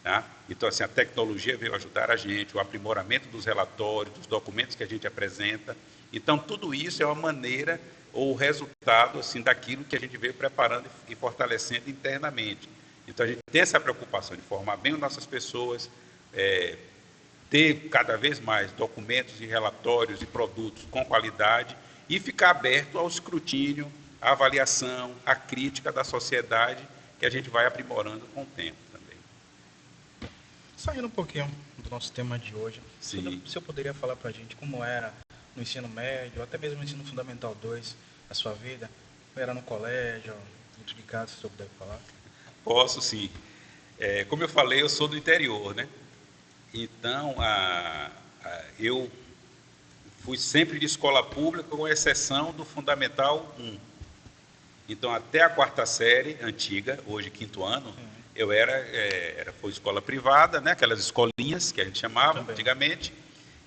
Tá? Então, assim, a tecnologia veio ajudar a gente, o aprimoramento dos relatórios, dos documentos que a gente apresenta. Então, tudo isso é uma maneira ou o resultado assim, daquilo que a gente veio preparando e fortalecendo internamente. Então, a gente tem essa preocupação de formar bem as nossas pessoas, ter cada vez mais documentos e relatórios e produtos com qualidade e ficar aberto ao escrutínio, à avaliação, à crítica da sociedade que a gente vai aprimorando com o tempo também. Saindo um pouquinho do nosso tema de hoje, Sim. o senhor poderia falar para a gente como era no ensino médio, até mesmo no ensino fundamental 2, a sua vida? Como era no colégio, dentro de casa, se o senhor puder falar? Posso, sim. Como eu falei, eu sou do interior, né? Então, eu fui sempre de escola pública, com exceção do Fundamental 1. Então, até a quarta série, antiga, hoje quinto ano, eu foi escola privada, né? Aquelas escolinhas que a gente chamava Também. antigamente,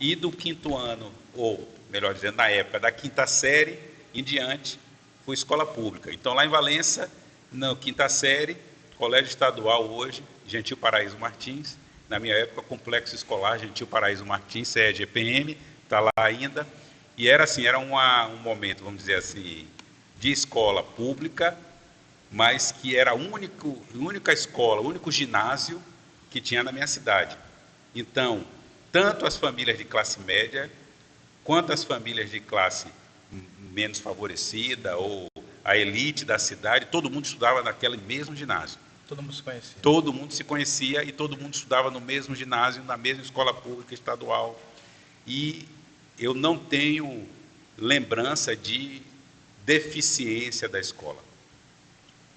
e do quinto ano, ou melhor dizendo, na época da quinta série em diante, fui escola pública. Então, lá em Valença, na quinta série, colégio estadual hoje, Gentil Paraíso Martins, na minha época, Complexo Escolar Gentil Paraíso Martins, CEGPM, está lá ainda, e era assim, era um momento, vamos dizer assim, de escola pública, mas que era a única escola, o único ginásio que tinha na minha cidade. Então, tanto as famílias de classe média, quanto as famílias de classe menos favorecida, ou a elite da cidade, todo mundo estudava naquele mesmo ginásio. Todo mundo se conhecia. Todo mundo se conhecia e todo mundo estudava no mesmo ginásio, na mesma escola pública estadual. E eu não tenho lembrança de deficiência da escola.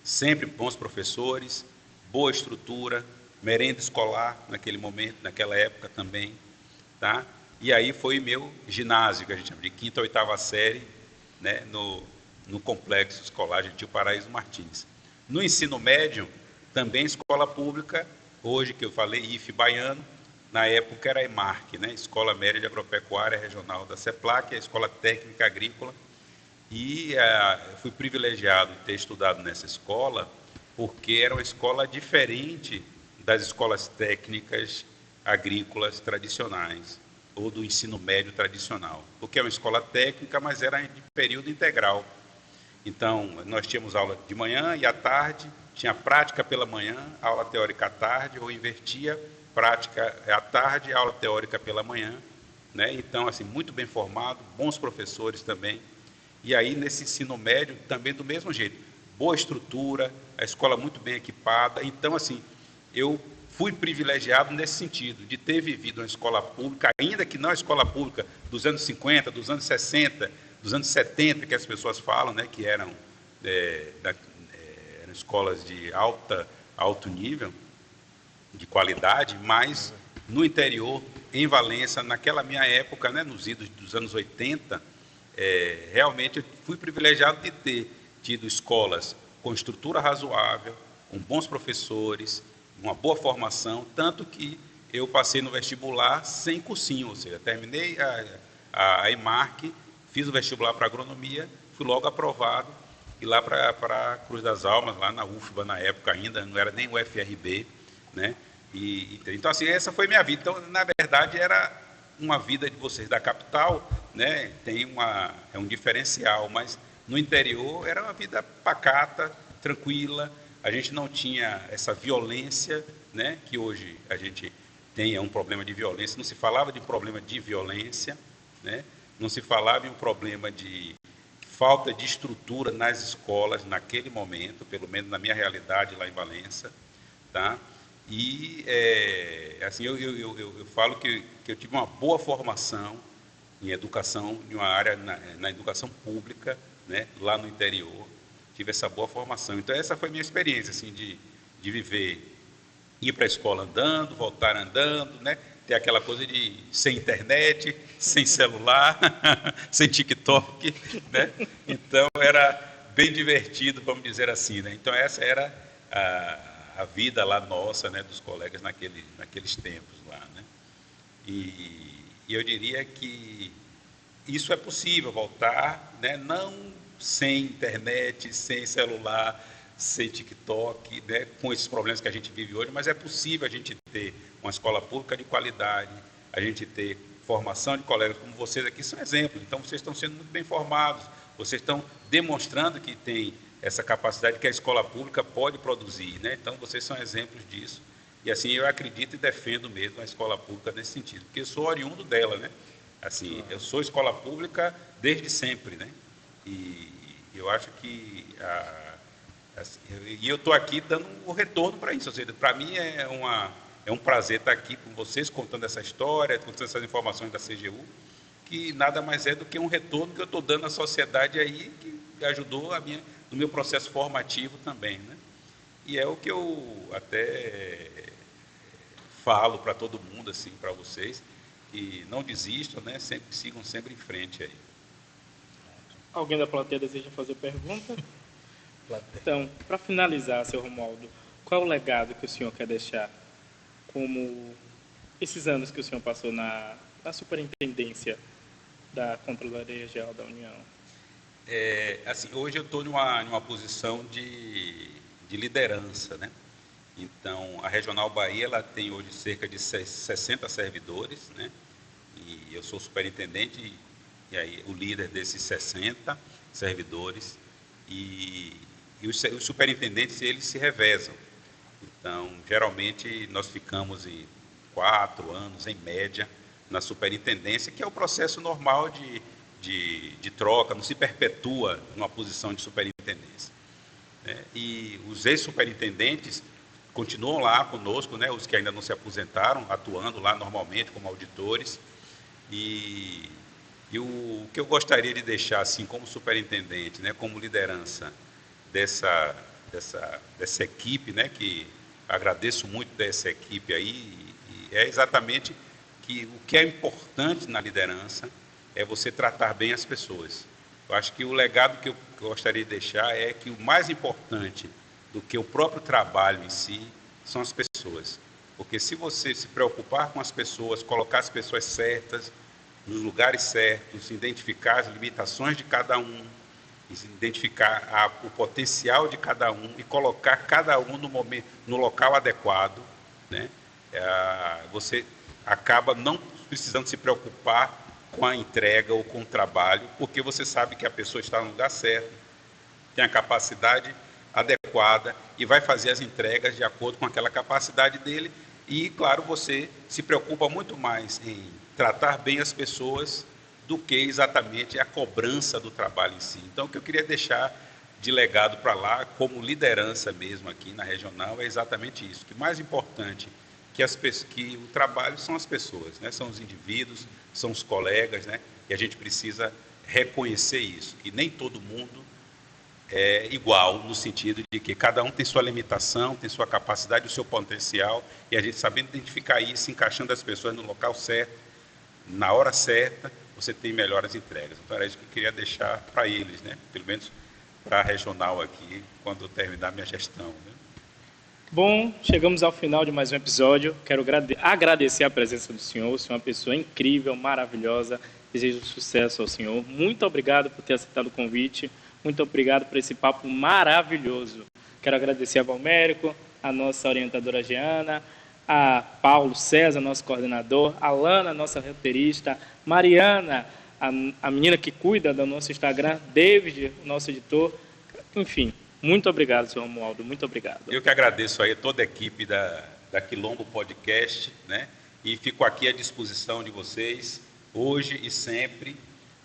Sempre bons professores, boa estrutura, merenda escolar naquele momento, naquela época também, tá? E aí foi meu ginásio, que a gente chama de quinta a oitava série, né, no Complexo Escolar Gentil Paraíso Martins. No ensino médio, Também escola pública, hoje que eu falei, IFE Baiano, na época era a EMARC, né? Escola Média de Agropecuária Regional da CEPLAC, a Escola Técnica Agrícola. E eu fui privilegiado de ter estudado nessa escola, porque era uma escola diferente das escolas técnicas agrícolas tradicionais, ou do ensino médio tradicional, porque é uma escola técnica, mas era de período integral. Então, nós tínhamos aula de manhã e à tarde, tinha prática pela manhã, aula teórica à tarde, ou invertia, prática à tarde, aula teórica pela manhã, né? Então, assim, muito bem formado, bons professores também. E aí, nesse ensino médio, também do mesmo jeito, boa estrutura, a escola muito bem equipada. Então, assim, eu fui privilegiado nesse sentido, de ter vivido uma escola pública, ainda que não a escola pública dos anos 50, dos anos 60, dos anos 70, que as pessoas falam, né, que eram escolas de alto nível, de qualidade, mas no interior, em Valença, naquela minha época, né, nos idos dos anos 80, realmente eu fui privilegiado de ter tido escolas com estrutura razoável, com bons professores, uma boa formação, tanto que eu passei no vestibular sem cursinho, ou seja, terminei a EMARC, fiz o vestibular para agronomia, fui logo aprovado, e lá para Cruz das Almas, lá na UFBA na época ainda, não era nem o FRB, né? Então, assim, essa foi minha vida. Então, na verdade, era uma vida de vocês da capital, né? É um diferencial, mas no interior era uma vida pacata, tranquila. A gente não tinha essa violência, né, que hoje a gente tem, um problema de violência. Não se falava de problema de violência, né? Não se falava em um problema de falta de estrutura nas escolas naquele momento, pelo menos na minha realidade lá em Valença, tá? E, assim, eu falo que eu tive uma boa formação em educação, em uma área na educação pública, né, lá no interior. Tive essa boa formação. Então, essa foi a minha experiência, assim, de viver, ir para a escola andando, voltar andando, né? Ter aquela coisa de sem internet, sem celular, sem TikTok, né? Então, era bem divertido, vamos dizer assim, né? Então, essa era a vida lá nossa, né, dos colegas naqueles tempos lá, né? E eu diria que isso é possível, voltar, né? Não sem internet, sem celular, sem TikTok, né, com esses problemas que a gente vive hoje, mas é possível a gente ter uma escola pública de qualidade, a gente ter formação de colegas como vocês aqui, são exemplos. Então, vocês estão sendo muito bem formados, vocês estão demonstrando que tem essa capacidade que a escola pública pode produzir, né? Então, vocês são exemplos disso. E, assim, eu acredito e defendo mesmo a escola pública nesse sentido, porque eu sou oriundo dela, né? Assim, eu sou escola pública desde sempre, né? E eu acho que eu estou aqui dando um retorno para isso. Ou seja, para mim é um prazer estar aqui com vocês, contando essa história, contando essas informações da CGU, que nada mais é do que um retorno que eu estou dando à sociedade aí, que ajudou no meu processo formativo também, né? E é o que eu até falo para todo mundo, assim, para vocês, que não desistam, né? Sigam sempre em frente aí. Alguém da plateia deseja fazer pergunta? Então, para finalizar, seu Romualdo, qual é o legado que o senhor quer deixar, como esses anos que o senhor passou na superintendência da Controladoria Geral da União? Assim, hoje eu estou numa posição de liderança, né? Então, a Regional Bahia ela tem hoje cerca de 60 servidores, né? E eu sou superintendente e aí o líder desses 60 servidores, e os superintendentes eles se revezam. Então, geralmente nós ficamos em 4 anos em média na superintendência, que é o processo normal de troca, não se perpetua numa posição de superintendência, né? E os ex-superintendentes continuam lá conosco, né? Os que ainda não se aposentaram, atuando lá normalmente como auditores. E o que eu gostaria de deixar, assim, como superintendente, né, como liderança dessa equipe, né, que agradeço muito dessa equipe aí, e é exatamente que o que é importante na liderança é você tratar bem as pessoas. Eu acho que o legado que eu gostaria de deixar é que o mais importante do que o próprio trabalho em si, são as pessoas. Porque se você se preocupar com as pessoas, colocar as pessoas certas, nos lugares certos, identificar as limitações de cada um, identificar o potencial de cada um e colocar cada um no local adequado, né? Você acaba não precisando se preocupar com a entrega ou com o trabalho, porque você sabe que a pessoa está no lugar certo, tem a capacidade adequada e vai fazer as entregas de acordo com aquela capacidade dele. E, claro, você se preocupa muito mais em tratar bem as pessoas do que exatamente a cobrança do trabalho em si. Então, o que eu queria deixar de legado para lá, como liderança mesmo aqui na regional, é exatamente isso. Que mais importante que o trabalho são as pessoas, né? São os indivíduos, são os colegas, né? E a gente precisa reconhecer isso, que nem todo mundo é igual, no sentido de que cada um tem sua limitação, tem sua capacidade, o seu potencial, e a gente sabendo identificar isso, encaixando as pessoas no local certo, na hora certa, você tem melhores entregas. Então era isso que eu queria deixar para eles, né? Pelo menos para a regional aqui, quando eu terminar minha gestão, né? Bom, chegamos ao final de mais um episódio. Quero agradecer a presença do senhor. O senhor é uma pessoa incrível, maravilhosa. Desejo sucesso ao senhor. Muito obrigado por ter aceitado o convite. Muito obrigado por esse papo maravilhoso. Quero agradecer a Valmérico, a nossa orientadora Jeana, a Paulo César, nosso coordenador, a Lana, nossa roteirista, Mariana, a menina que cuida do nosso Instagram, David, nosso editor. Enfim, muito obrigado, senhor Romualdo, muito obrigado. Eu que agradeço aí toda a equipe da Quilombo Podcast, né? E fico aqui à disposição de vocês, hoje e sempre,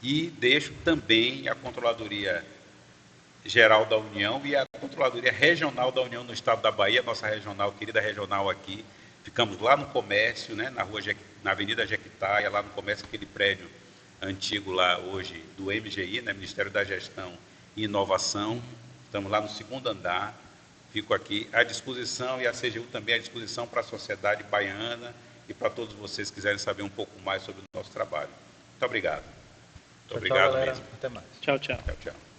e deixo também a Controladoria Geral da União e a Controladoria Regional da União no Estado da Bahia, nossa regional, querida regional aqui. Ficamos lá no comércio, né? Na Avenida Jequitaia, lá no comércio, aquele prédio antigo lá hoje do MGI, né? Ministério da Gestão e Inovação. Estamos lá no 2º andar, fico aqui à disposição e a CGU também à disposição para a sociedade baiana e para todos vocês que quiserem saber um pouco mais sobre o nosso trabalho. Muito obrigado. Muito obrigado galera. mesmo. Até mais. Tchau, tchau. Tchau, tchau.